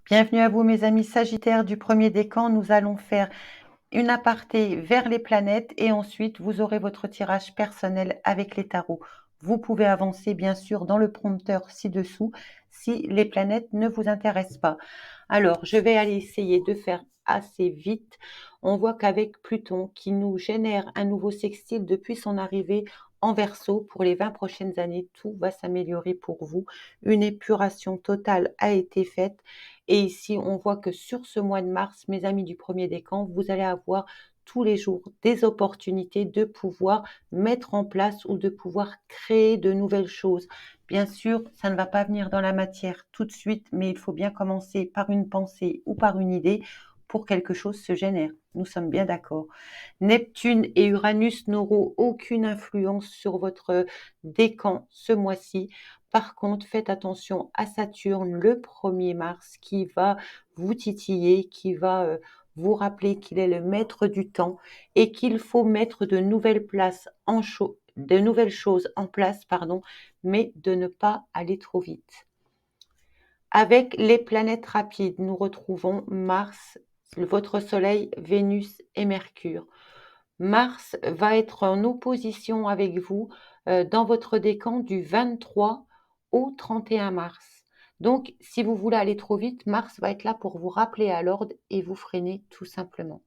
Bienvenue à vous mes amis Sagittaires du premier décan. Nous allons faire une aparté vers les planètes et ensuite vous aurez votre tirage personnel avec les tarots. Vous pouvez avancer bien sûr dans le prompteur ci-dessous si les planètes ne vous intéressent pas. Alors je vais aller essayer de faire assez vite. On voit qu'avec Pluton qui nous génère un nouveau sextile depuis son arrivée en Verseau pour les 20 prochaines années, tout va s'améliorer pour vous. Une épuration totale a été faite. Et ici, on voit que sur ce mois de mars, mes amis du premier décan, vous allez avoir tous les jours des opportunités de pouvoir mettre en place ou de pouvoir créer de nouvelles choses. Bien sûr, ça ne va pas venir dans la matière tout de suite, mais il faut bien commencer par une pensée ou par une idée pour que quelque chose se génère. Nous sommes bien d'accord. Neptune et Uranus n'auront aucune influence sur votre décan ce mois-ci. Par contre, faites attention à Saturne le 1er mars qui va vous titiller, qui va vous rappeler qu'il est le maître du temps et qu'il faut mettre de nouvelles choses en place, mais de ne pas aller trop vite. Avec les planètes rapides, nous retrouvons Mars, votre Soleil, Vénus et Mercure. Mars va être en opposition avec vous dans votre décan du 23 au 31 mars. Donc, si vous voulez aller trop vite, Mars va être là pour vous rappeler à l'ordre et vous freiner tout simplement.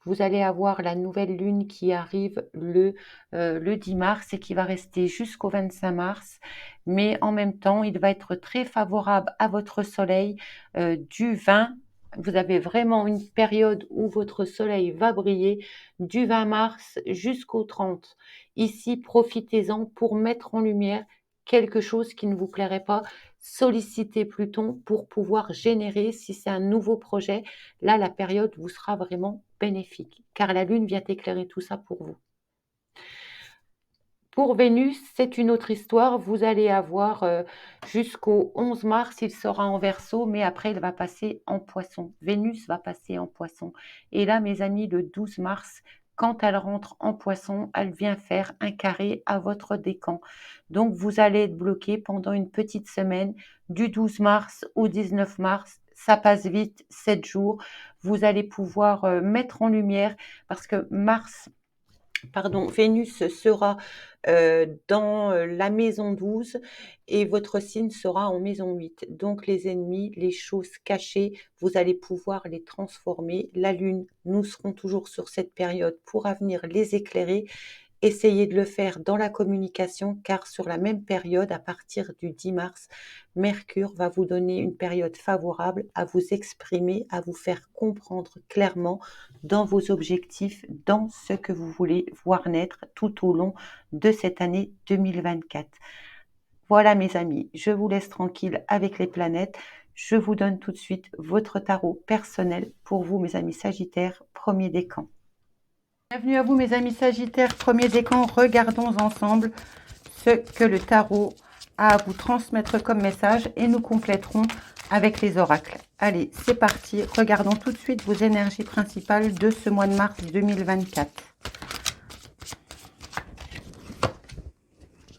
Vous allez avoir la nouvelle lune qui arrive le 10 mars et qui va rester jusqu'au 25 mars. Mais en même temps, il va être très favorable à votre soleil du 20. Vous avez vraiment une période où votre soleil va briller du 20 mars jusqu'au 30. Ici, profitez-en pour mettre en lumière quelque chose qui ne vous plairait pas. Sollicitez Pluton pour pouvoir générer, si c'est un nouveau projet, là, la période vous sera vraiment bénéfique, car la Lune vient éclairer tout ça pour vous. Pour Vénus, c'est une autre histoire. Vous allez avoir jusqu'au 11 mars, il sera en Verseau, mais après, il va passer en Poisson. Vénus va passer en Poisson. Et là, mes amis, le 12 mars, quand elle rentre en Poisson, elle vient faire un carré à votre décan. Donc, vous allez être bloqué pendant une petite semaine, du 12 mars au 19 mars. Ça passe vite, 7 jours. Vous allez pouvoir mettre en lumière, parce que Vénus sera dans la maison 12 et votre signe sera en maison 8. Donc les ennemis, les choses cachées, vous allez pouvoir les transformer. La Lune, nous serons toujours sur cette période pour venir les éclairer. Essayez de le faire dans la communication, car sur la même période, à partir du 10 mars, Mercure va vous donner une période favorable à vous exprimer, à vous faire comprendre clairement dans vos objectifs, dans ce que vous voulez voir naître tout au long de cette année 2024. Voilà mes amis, je vous laisse tranquille avec les planètes. Je vous donne tout de suite votre tarot personnel pour vous mes amis Sagittaires, premier décan. Bienvenue à vous mes amis Sagittaires, premier décan. Regardons ensemble ce que le tarot a à vous transmettre comme message et nous compléterons avec les oracles. Allez, c'est parti. Regardons tout de suite vos énergies principales de ce mois de mars 2024.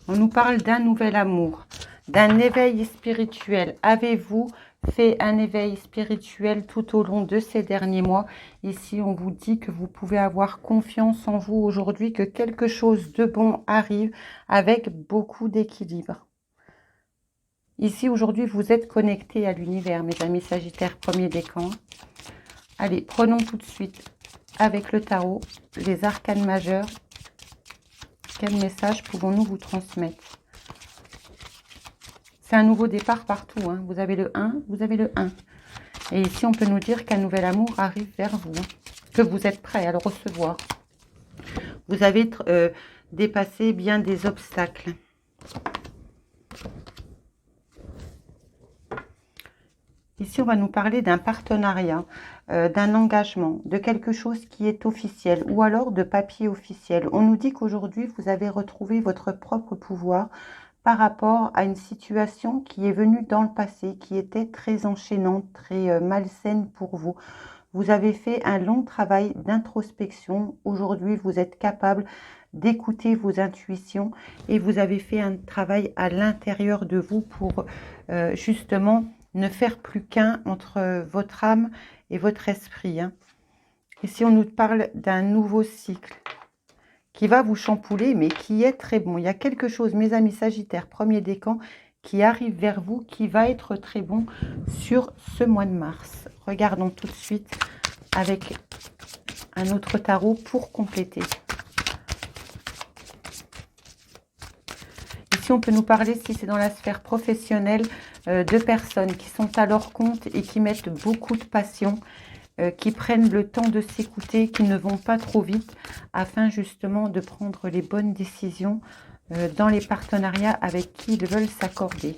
On nous parle d'un nouvel amour, d'un éveil spirituel. Avez-vous fait un éveil spirituel tout au long de ces derniers mois? Ici, on vous dit que vous pouvez avoir confiance en vous aujourd'hui, que quelque chose de bon arrive avec beaucoup d'équilibre. Ici, aujourd'hui, vous êtes connectés à l'univers, mes amis Sagittaires, premier décan. Allez, prenons tout de suite avec le tarot les arcanes majeures. Quel message pouvons-nous vous transmettre? C'est un nouveau départ partout. Hein. Vous avez le 1, vous avez le 1. Et ici, on peut nous dire qu'un nouvel amour arrive vers vous. Hein, que vous êtes prêt à le recevoir. Vous avez dépassé bien des obstacles. Ici, on va nous parler d'un partenariat, d'un engagement, de quelque chose qui est officiel ou alors de papier officiel. On nous dit qu'aujourd'hui, vous avez retrouvé votre propre pouvoir par rapport à une situation qui est venue dans le passé, qui était très enchaînante, très malsaine pour vous. Vous avez fait un long travail d'introspection. Aujourd'hui, vous êtes capable d'écouter vos intuitions et vous avez fait un travail à l'intérieur de vous pour justement ne faire plus qu'un entre votre âme et votre esprit, hein. Ici, on nous parle d'un nouveau cycle qui va vous chambouler, mais qui est très bon. Il y a quelque chose, mes amis Sagittaires, premier décan, qui arrive vers vous, qui va être très bon sur ce mois de mars. Regardons tout de suite avec un autre tarot pour compléter. Ici, on peut nous parler, si c'est dans la sphère professionnelle, de personnes qui sont à leur compte et qui mettent beaucoup de passion, qui prennent le temps de s'écouter, qui ne vont pas trop vite, afin justement de prendre les bonnes décisions dans les partenariats avec qui ils veulent s'accorder.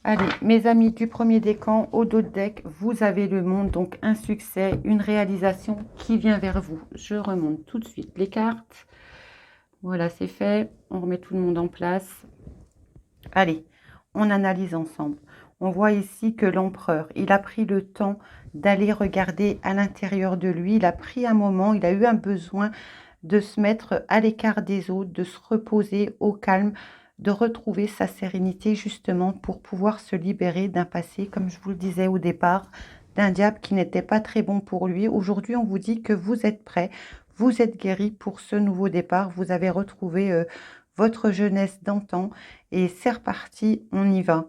Allez, mes amis du premier décan, au dos de deck, vous avez le monde, donc un succès, une réalisation qui vient vers vous. Je remonte tout de suite les cartes. Voilà, c'est fait. On remet tout le monde en place. Allez, on analyse ensemble. On voit ici que l'empereur, il a pris le temps d'aller regarder à l'intérieur de lui. Il a pris un moment, il a eu un besoin de se mettre à l'écart des autres, de se reposer au calme, de retrouver sa sérénité justement pour pouvoir se libérer d'un passé, comme je vous le disais au départ, d'un diable qui n'était pas très bon pour lui. Aujourd'hui, on vous dit que vous êtes prêt, vous êtes guéri pour ce nouveau départ. Vous avez retrouvé votre jeunesse d'antan et c'est reparti, on y va.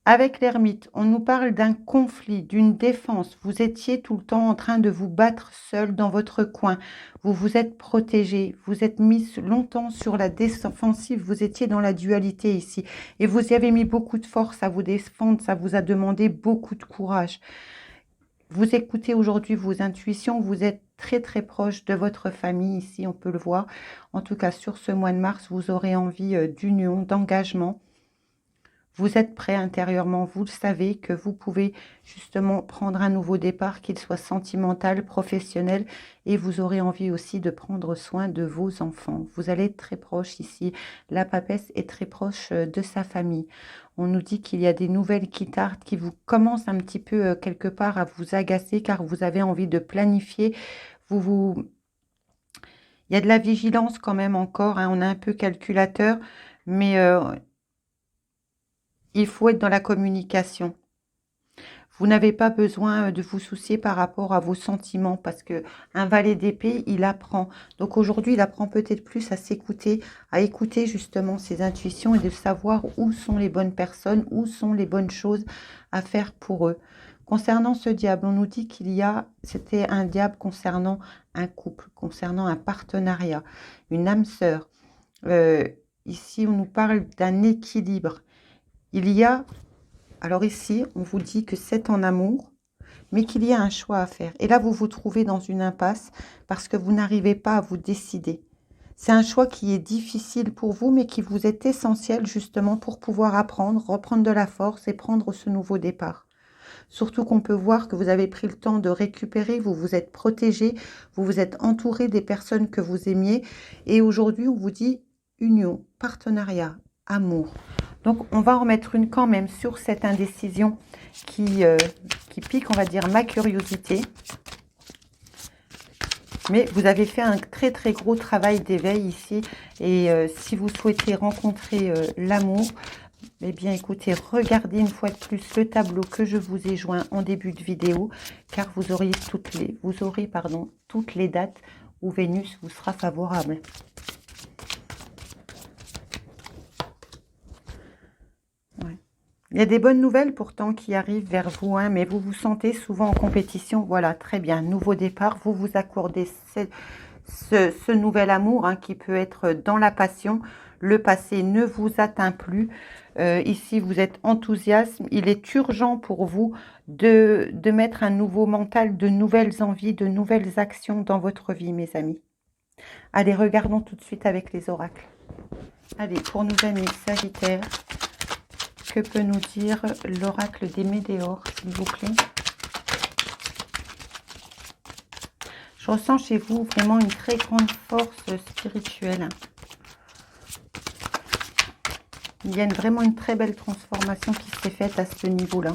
Avec l'ermite, on nous parle d'un conflit, d'une défense. Vous étiez tout le temps en train de vous battre seul dans votre coin. Vous vous êtes protégé, vous êtes mis longtemps sur la défensive. Vous étiez dans la dualité ici. Et vous y avez mis beaucoup de force à vous défendre. Ça vous a demandé beaucoup de courage. Vous écoutez aujourd'hui vos intuitions. Vous êtes très très proche de votre famille ici, on peut le voir. En tout cas, sur ce mois de mars, vous aurez envie d'union, d'engagement. Vous êtes prêt intérieurement, vous le savez que vous pouvez justement prendre un nouveau départ, qu'il soit sentimental, professionnel, et vous aurez envie aussi de prendre soin de vos enfants. Vous allez être très proche ici. La papesse est très proche de sa famille. On nous dit qu'il y a des nouvelles qui tardent, qui vous commencent un petit peu quelque part à vous agacer, car vous avez envie de planifier. Il y a de la vigilance quand même encore, hein, on est un peu calculateur, mais il faut être dans la communication. Vous n'avez pas besoin de vous soucier par rapport à vos sentiments parce que un valet d'épée, il apprend. Donc aujourd'hui, il apprend peut-être plus à s'écouter, à écouter justement ses intuitions et de savoir où sont les bonnes personnes, où sont les bonnes choses à faire pour eux. Concernant ce diable, on nous dit qu'il y a, c'était un diable concernant un couple, concernant un partenariat, une âme sœur. Ici, on nous parle d'un équilibre. Il y a, alors ici, on vous dit que c'est en amour, mais qu'il y a un choix à faire. Et là, vous vous trouvez dans une impasse parce que vous n'arrivez pas à vous décider. C'est un choix qui est difficile pour vous, mais qui vous est essentiel justement pour pouvoir apprendre, reprendre de la force et prendre ce nouveau départ. Surtout qu'on peut voir que vous avez pris le temps de récupérer, vous vous êtes protégé, vous vous êtes entouré des personnes que vous aimiez. Et aujourd'hui, on vous dit union, partenariat, amour. Donc, on va en remettre une quand même sur cette indécision qui pique, on va dire, ma curiosité. Mais vous avez fait un très, très gros travail d'éveil ici. Et si vous souhaitez rencontrer l'amour, eh bien, écoutez, regardez une fois de plus le tableau que je vous ai joint en début de vidéo, car vous aurez toutes les dates où Vénus vous sera favorable. Il y a des bonnes nouvelles pourtant qui arrivent vers vous, hein, mais vous vous sentez souvent en compétition. Voilà, très bien. Nouveau départ, vous vous accordez ce nouvel amour hein, qui peut être dans la passion. Le passé ne vous atteint plus. Ici, vous êtes enthousiaste. Il est urgent pour vous de mettre un nouveau mental, de nouvelles envies, de nouvelles actions dans votre vie, mes amis. Allez, regardons tout de suite avec les oracles. Allez, pour nos amis Sagittaires, que peut nous dire l'oracle des météores, s'il vous plaît? Je ressens chez vous vraiment une très grande force spirituelle. Il y a vraiment une très belle transformation qui s'est faite à ce niveau-là.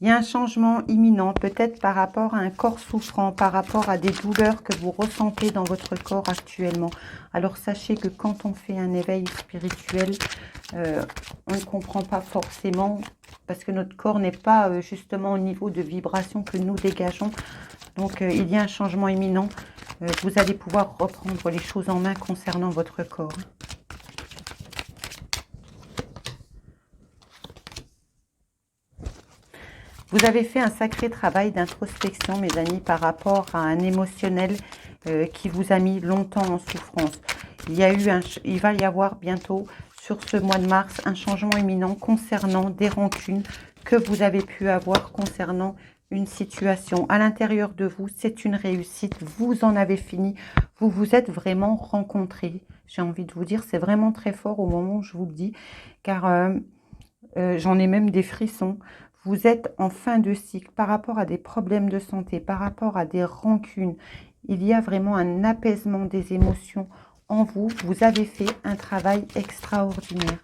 Il y a un changement imminent, peut-être par rapport à un corps souffrant, par rapport à des douleurs que vous ressentez dans votre corps actuellement. Alors sachez que quand on fait un éveil spirituel, on ne comprend pas forcément, parce que notre corps n'est pas justement au niveau de vibration que nous dégageons. Donc il y a un changement imminent. Vous allez pouvoir reprendre les choses en main concernant votre corps. Vous avez fait un sacré travail d'introspection, mes amis, par rapport à un émotionnel qui vous a mis longtemps en souffrance. Il va y avoir bientôt, sur ce mois de mars, un changement imminent concernant des rancunes que vous avez pu avoir concernant une situation. À l'intérieur de vous, c'est une réussite. Vous en avez fini. Vous vous êtes vraiment rencontrés. J'ai envie de vous dire, c'est vraiment très fort au moment où je vous le dis, car j'en ai même des frissons. Vous êtes en fin de cycle par rapport à des problèmes de santé, par rapport à des rancunes. Il y a vraiment un apaisement des émotions en vous. Vous avez fait un travail extraordinaire.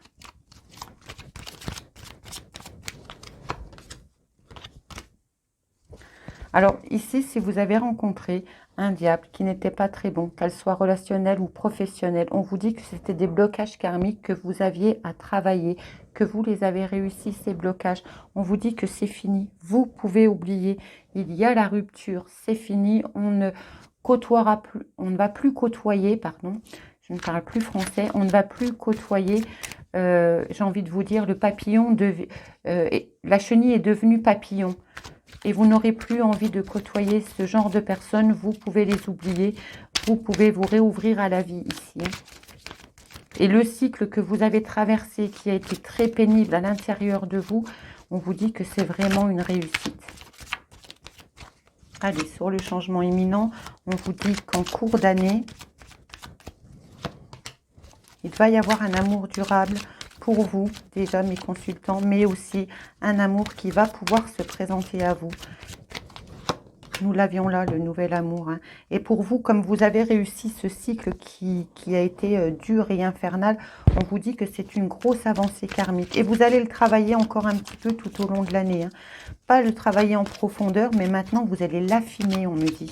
Alors ici, si vous avez rencontré un diable qui n'était pas très bon, qu'elle soit relationnelle ou professionnelle, on vous dit que c'était des blocages karmiques que vous aviez à travailler, que vous les avez réussi, ces blocages. On vous dit que c'est fini, vous pouvez oublier. Il y a la rupture, c'est fini, on ne côtoiera plus, on ne va plus côtoyer, pardon, je ne parle plus français, on ne va plus côtoyer, j'ai envie de vous dire, le papillon, la chenille est devenue papillon. Et vous n'aurez plus envie de côtoyer ce genre de personnes, vous pouvez les oublier, vous pouvez vous réouvrir à la vie ici. Et le cycle que vous avez traversé, qui a été très pénible à l'intérieur de vous, on vous dit que c'est vraiment une réussite. Allez, sur le changement imminent, on vous dit qu'en cours d'année, il va y avoir un amour durable pour vous, déjà mes consultants, mais aussi un amour qui va pouvoir se présenter à vous. Nous l'avions là, le nouvel amour. Hein. Et pour vous, comme vous avez réussi ce cycle qui a été dur et infernal, on vous dit que c'est une grosse avancée karmique. Et vous allez le travailler encore un petit peu tout au long de l'année. Hein. Pas le travailler en profondeur, mais maintenant vous allez l'affiner, on me dit.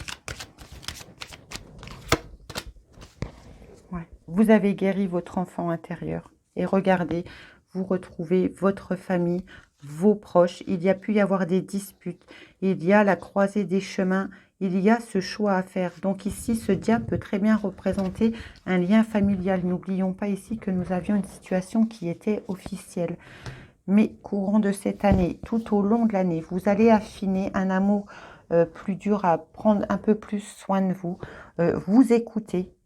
Ouais. Vous avez guéri votre enfant intérieur. Et regardez, vous retrouvez votre famille, vos proches. Il y a pu y avoir des disputes. Il y a la croisée des chemins. Il y a ce choix à faire. Donc ici, ce diable peut très bien représenter un lien familial. N'oublions pas ici que nous avions une situation qui était officielle. Mais courant de cette année, tout au long de l'année, vous allez affiner un amour plus dur, à prendre un peu plus soin de vous. Vous écoutez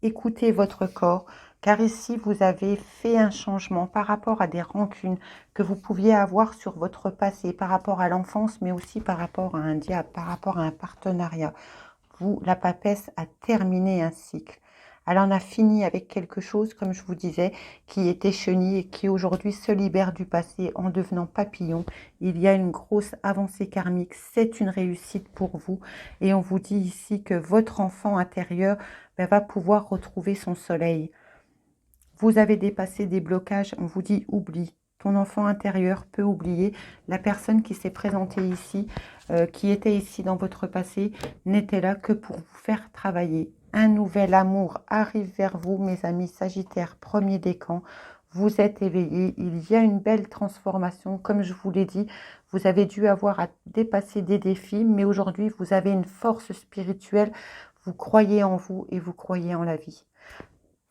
votre corps. Car ici, vous avez fait un changement par rapport à des rancunes que vous pouviez avoir sur votre passé, par rapport à l'enfance, mais aussi par rapport à un diable, par rapport à un partenariat. Vous, la papesse a terminé un cycle. Elle en a fini avec quelque chose, comme je vous disais, qui était chenille et qui aujourd'hui se libère du passé en devenant papillon. Il y a une grosse avancée karmique, c'est une réussite pour vous. Et on vous dit ici que votre enfant intérieur va pouvoir retrouver son soleil. Vous avez dépassé des blocages, on vous dit oublie. Ton enfant intérieur peut oublier. La personne qui s'est présentée ici, qui était ici dans votre passé, n'était là que pour vous faire travailler. Un nouvel amour arrive vers vous, mes amis Sagittaires, premier décan. Vous êtes éveillés, il y a une belle transformation. Comme je vous l'ai dit, vous avez dû avoir à dépasser des défis, mais aujourd'hui, vous avez une force spirituelle. Vous croyez en vous et vous croyez en la vie.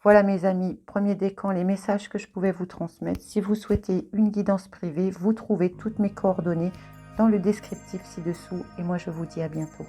Voilà mes amis, premier décan, les messages que je pouvais vous transmettre. Si vous souhaitez une guidance privée, vous trouvez toutes mes coordonnées dans le descriptif ci-dessous. Et moi, je vous dis à bientôt.